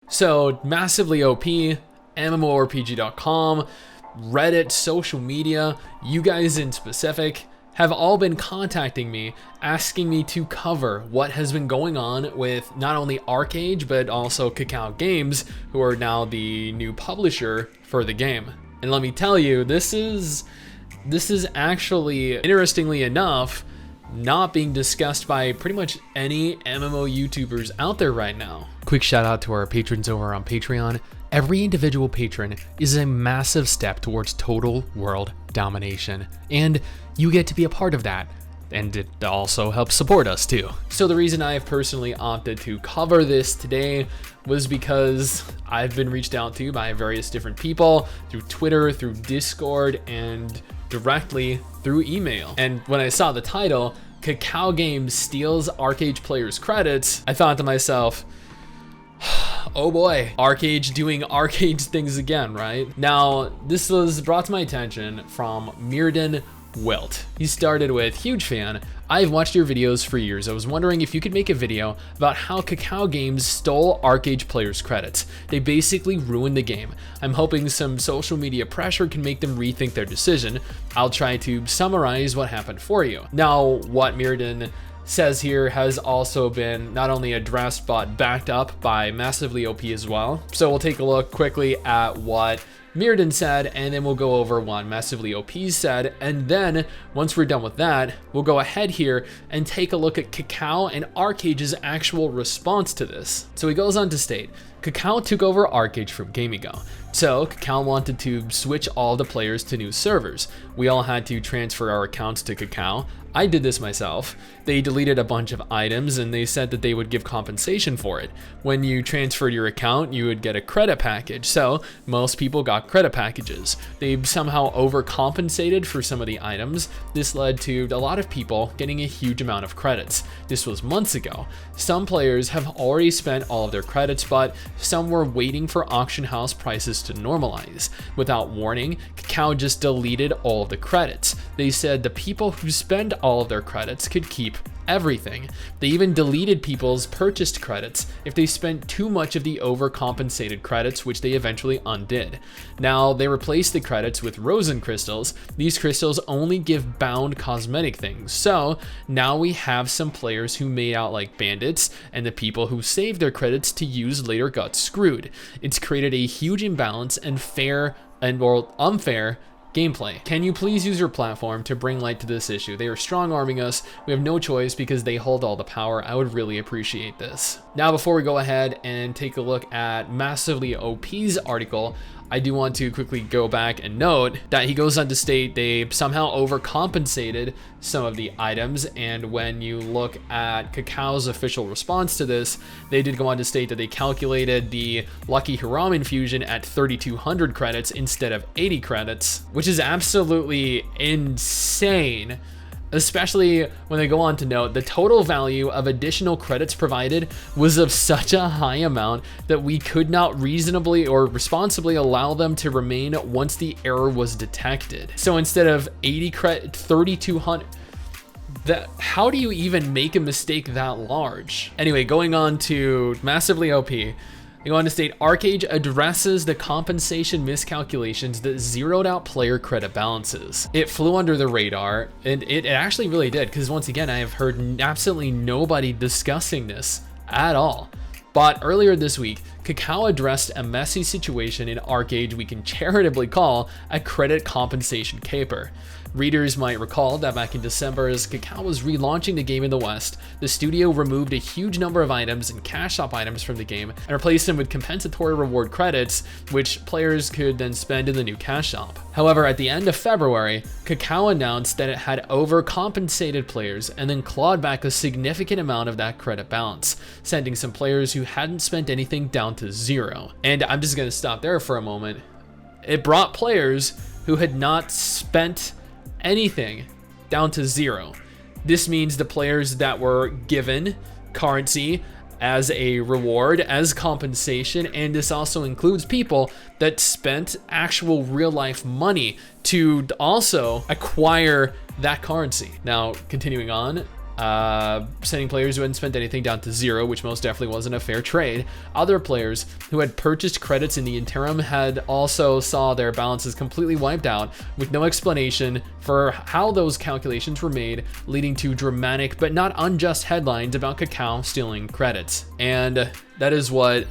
So massively OP, MMORPG.com, Reddit, social media, you guys in specific have all been contacting me, asking me to cover what has been going on with not only ArcheAge, but also Kakao Games, who are now the new publisher for the game. And let me tell you, this is actually, interestingly enough, not being discussed by pretty much any MMO YouTubers out there right now. Quick shout out to our patrons over on Patreon. Every individual patron is a massive step towards total world domination, and you get to be a part of that. And it also helps support us too. So the reason I have personally opted to cover this today was because I've been reached out to by various different people through Twitter, through Discord, and directly through email. And when I saw the title, Kakao Games steals ArcheAge players' credits, I thought to myself, oh boy, ArcheAge doing ArcheAge things again, right? Now, this was brought to my attention from Mirden Wilt. He started with, huge fan, I've watched your videos for years. I was wondering if you could make a video about how Kakao Games stole ArcheAge players' credits. They basically ruined the game. I'm hoping some social media pressure can make them rethink their decision. I'll try to summarize what happened for you. Now, what Mirden says here has also been not only addressed but backed up by Massively OP as well. So we'll take a look quickly at what Mirden said, and then we'll go over what Massively OP said, and then once we're done with that, we'll go ahead here and take a look at Kakao and ArcheAge's actual response to this. So he goes on to state, Kakao took over ArcheAge from Gamigo. So Kakao wanted to switch all the players to new servers. We all had to transfer our accounts to Kakao. I did this myself. They deleted a bunch of items and they said that they would give compensation for it. When you transferred your account, you would get a credit package. So most people got credit packages. They somehow overcompensated for some of the items. This led to a lot of people getting a huge amount of credits. This was months ago. Some players have already spent all of their credits, but some were waiting for auction house prices to normalize. Without warning, Kakao just deleted all of the credits. They said the people who spend all of their credits could keep everything. They even deleted people's purchased credits if they spent too much of the overcompensated credits, which they eventually undid. Now, they replaced the credits with Rosen crystals. These crystals only give bound cosmetic things. So now we have some players who made out like bandits, and the people who saved their credits to use later got screwed. It's created a huge imbalance and unfair gameplay. Can you please use your platform to bring light to this issue? They are strong arming us. We have no choice because they hold all the power. I would really appreciate this. Now, before we go ahead and take a look at Massively OP's article, I do want to quickly go back and note that he goes on to state they somehow overcompensated some of the items, and when you look at Kakao's official response to this, they did go on to state that they calculated the Lucky Hiram infusion at 3,200 credits instead of 80 credits, which is absolutely insane. Especially when they go on to note the total value of additional credits provided was of such a high amount that we could not reasonably or responsibly allow them to remain once the error was detected. So instead of 80 credit, 3,200. How do you even make a mistake that large? Anyway, going on to Massively OP. They go on to state, ArcheAge addresses the compensation miscalculations that zeroed out player credit balances. It flew under the radar, and it actually really did, because once again, I have heard absolutely nobody discussing this at all. But earlier this week, Kakao addressed a messy situation in ArcheAge we can charitably call a credit compensation caper. Readers might recall that back in December, as Kakao was relaunching the game in the West, the studio removed a huge number of items and cash shop items from the game and replaced them with compensatory reward credits, which players could then spend in the new cash shop. However, at the end of February, Kakao announced that it had overcompensated players and then clawed back a significant amount of that credit balance, sending some players who hadn't spent anything down to zero. And I'm just gonna stop there for a moment. It brought players who had not spent anything down to zero. This means the players that were given currency as a reward, as compensation, and this also includes people that spent actual real life money to also acquire that currency. Now, continuing on, sending players who hadn't spent anything down to 0, which most definitely wasn't a fair trade. Other players who had purchased credits in the interim had also saw their balances completely wiped out with no explanation for how those calculations were made, leading to dramatic but not unjust headlines about Kakao stealing credits. And that is what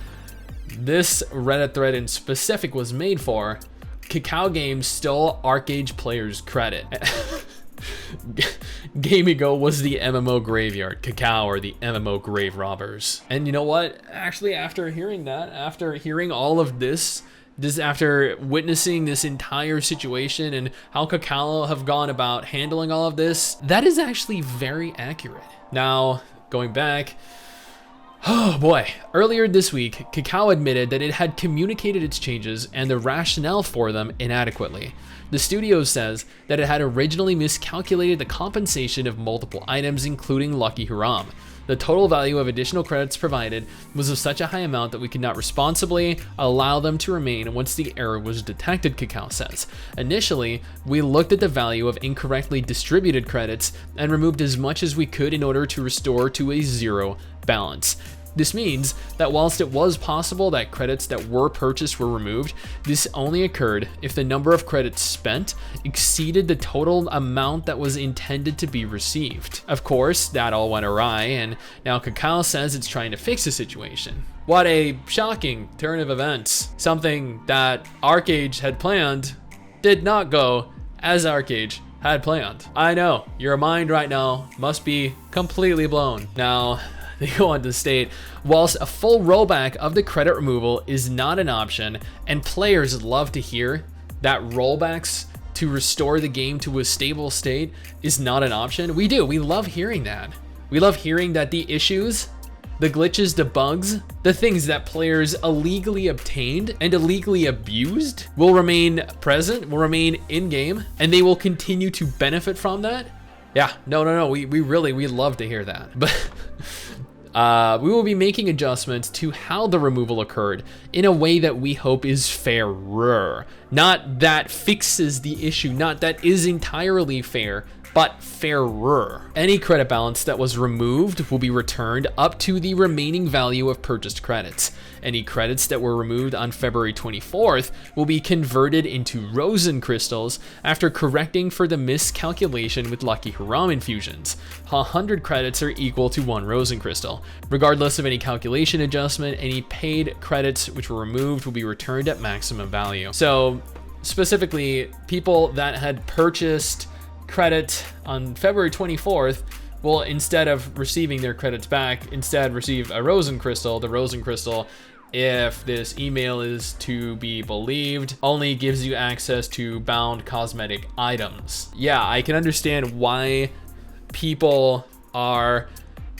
this Reddit thread in specific was made for. Kakao Games stole ArcheAge players' credit. Gamigo was the MMO graveyard. Kakao are the MMO grave robbers. And you know what? Actually, after hearing that, after hearing all of this, after witnessing this entire situation and how Kakao have gone about handling all of this, that is actually very accurate. Now, going back, oh boy, earlier this week, Kakao admitted that it had communicated its changes and the rationale for them inadequately. The studio says that it had originally miscalculated the compensation of multiple items, including Lucky Haram. The total value of additional credits provided was of such a high amount that we could not responsibly allow them to remain once the error was detected, Kakao says. Initially, we looked at the value of incorrectly distributed credits and removed as much as we could in order to restore to a 0 balance. This means that whilst it was possible that credits that were purchased were removed, this only occurred if the number of credits spent exceeded the total amount that was intended to be received. Of course, that all went awry, and now Kakao says it's trying to fix the situation. What a shocking turn of events. Something that ArcheAge had planned did not go as ArcheAge had planned. I know, your mind right now must be completely blown. Now, they go on to state, whilst a full rollback of the credit removal is not an option, and players love to hear that rollbacks to restore the game to a stable state is not an option. We love hearing that. We love hearing that the issues, the glitches, the bugs, the things that players illegally obtained and illegally abused will remain present, will remain in-game, and they will continue to benefit from that. Yeah, no, we love to hear that. But we will be making adjustments to how the removal occurred in a way that we hope is fairer. Not that fixes the issue, not that is entirely fair, but fairer. Any credit balance that was removed will be returned up to the remaining value of purchased credits. Any credits that were removed on February 24th will be converted into Rosen crystals after correcting for the miscalculation with Lucky Haram infusions. 100 credits are equal to 1 Rosen crystal. Regardless of any calculation adjustment, any paid credits which were removed will be returned at maximum value. So specifically, people that had purchased credit on February 24th will, instead of receiving their credits back, instead receive a Rosen crystal. The Rosen crystal, if this email is to be believed, only gives you access to bound cosmetic items. Yeah, I can understand why people are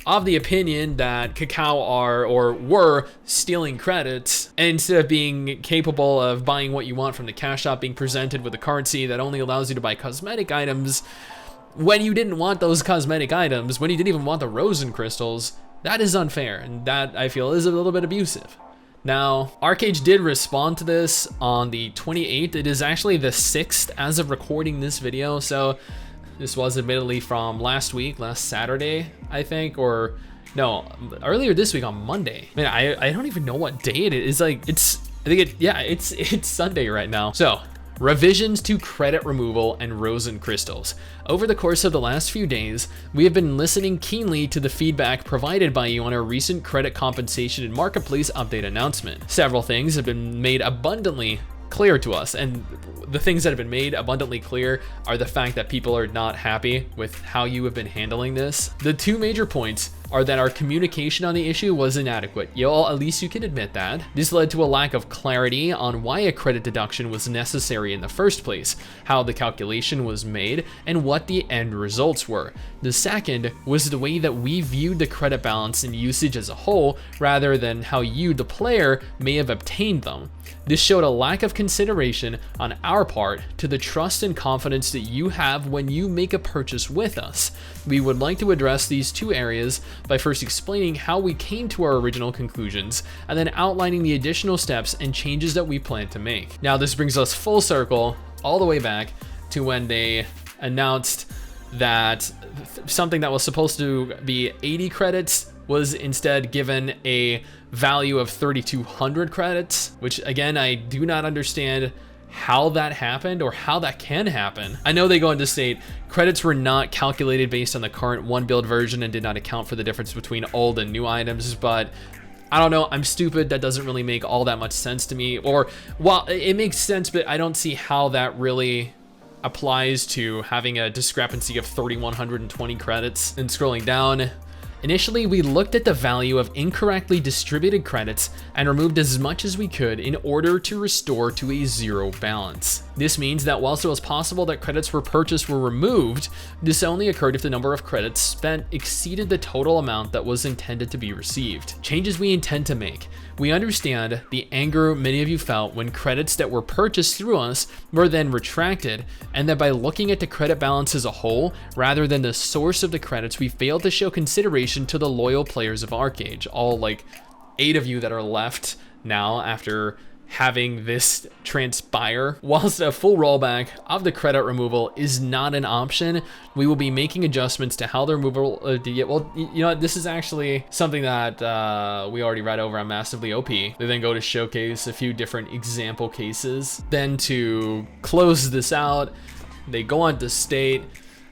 of the opinion that Kakao are or were stealing credits, and instead of being capable of buying what you want from the cash shop, being presented with a currency that only allows you to buy cosmetic items when you didn't want those cosmetic items, when you didn't even want the Rosen crystals. That is unfair, and that I feel is a little bit abusive. Now, ArcheAge did respond to this on the 28th. It is actually the 6th as of recording this video, so this was admittedly from last week, last Saturday, I think, or no, earlier this week on Monday. Man, I don't even know what day it is. Like, it's Sunday right now. So, revisions to credit removal and Rosen crystals. Over the course of the last few days, we have been listening keenly to the feedback provided by you on our recent credit compensation and marketplace update announcement. Several things have been made abundantly clear to us, and the things that have been made abundantly clear are the fact that people are not happy with how you have been handling this. The two major points are that our communication on the issue was inadequate. At least you can admit that. This led to a lack of clarity on why a credit deduction was necessary in the first place, how the calculation was made, and what the end results were. The second was the way that we viewed the credit balance and usage as a whole, rather than how you, the player, may have obtained them. This showed a lack of consideration on our part to the trust and confidence that you have when you make a purchase with us. We would like to address these two areas by first explaining how we came to our original conclusions, and then outlining the additional steps and changes that we plan to make. Now, this brings us full circle all the way back to when they announced that something that was supposed to be 80 credits was instead given a value of 3,200 credits, which again, I do not understand how that happened or how that can happen. I know they go into state credits were not calculated based on the current 1 build version and did not account for the difference between old and new items, but I don't know, I'm stupid. That doesn't really make all that much sense to me. Or, well, it makes sense, but I don't see how that really applies to having a discrepancy of 3,120 credits. And scrolling down, initially, we looked at the value of incorrectly distributed credits and removed as much as we could in order to restore to a 0 balance. This means that whilst it was possible that credits for purchase were removed, this only occurred if the number of credits spent exceeded the total amount that was intended to be received. Changes we intend to make. We understand the anger many of you felt when credits that were purchased through us were then retracted, and that by looking at the credit balance as a whole, rather than the source of the credits, we failed to show consideration to the loyal players of ArcheAge, all like 8 of you that are left now after having this transpire. Whilst a full rollback of the credit removal is not an option, we will be making adjustments to how the removal, well, you know, this is actually something that we already read over on Massively OP. They then go to showcase a few different example cases. Then to close this out, they go on to state,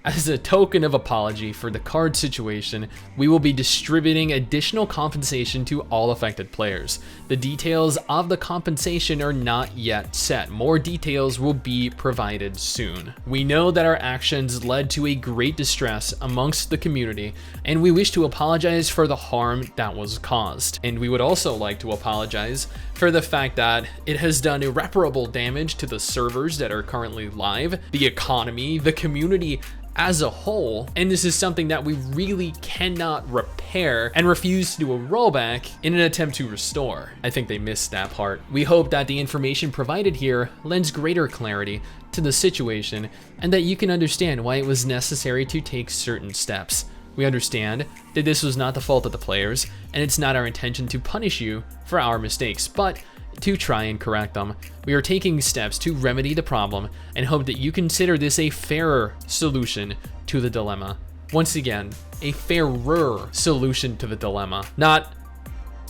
as a token of apology for the card situation, we will be distributing additional compensation to all affected players. The details of the compensation are not yet set. More details will be provided soon. We know that our actions led to a great distress amongst the community, and we wish to apologize for the harm that was caused. And we would also like to apologize for the fact that it has done irreparable damage to the servers that are currently live, the economy, the community as a whole, and this is something that we really cannot repair and refuse to do a rollback in an attempt to restore. I think they missed that part. We hope that the information provided here lends greater clarity to the situation and that you can understand why it was necessary to take certain steps. We understand that this was not the fault of the players, and it's not our intention to punish you for our mistakes, but to try and correct them. We are taking steps to remedy the problem and hope that you consider this a fairer solution to the dilemma. Once again, a fairer solution to the dilemma, not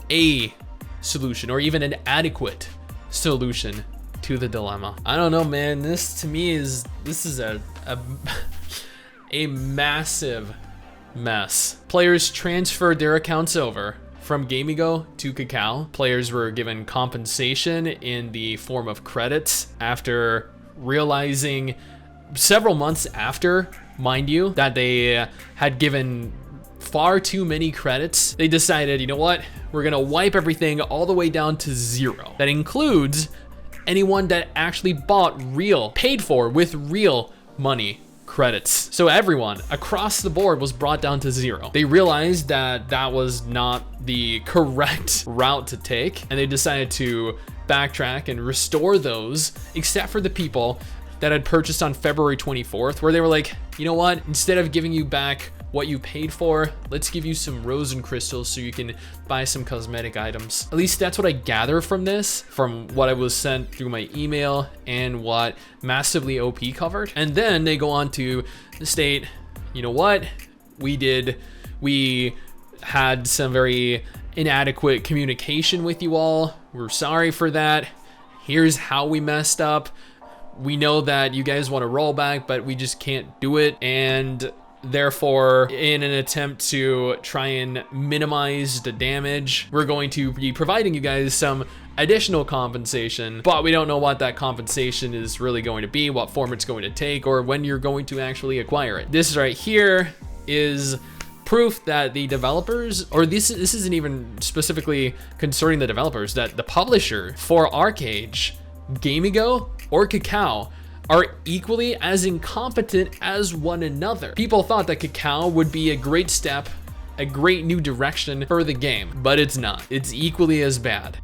a solution or even an adequate solution to the dilemma. I don't know, man. This to me is a massive mess. Players transferred their accounts over from Gamigo to Kakao. Players were given compensation in the form of credits after realizing several months after, mind you, that they had given far too many credits. They decided, you know what, we're gonna wipe everything all the way down to 0. That includes anyone that actually bought real, paid for with real money credits. So everyone across the board was brought down to 0. They realized that that was not the correct route to take, and they decided to backtrack and restore those, except for the people that had purchased on February 24th, where they were like, you know what, instead of giving you back what you paid for, let's give you some rose and crystals so you can buy some cosmetic items. At least that's what I gather from this, from what I was sent through my email and what Massively OP covered. And then they go on to state, you know what, we had some very inadequate communication with you all. We're sorry for that. Here's how we messed up. We know that you guys want to roll back, but we just can't do it. And therefore, in an attempt to try and minimize the damage, we're going to be providing you guys some additional compensation, but we don't know what that compensation is really going to be, what form it's going to take, or when you're going to actually acquire it. This right here is proof that the developers, or this isn't even specifically concerning the developers, that the publisher for ArcheAge, Gamigo, or Kakao are equally as incompetent as one another. People thought that Kakao would be a great step, a great new direction for the game, but it's not. It's equally as bad.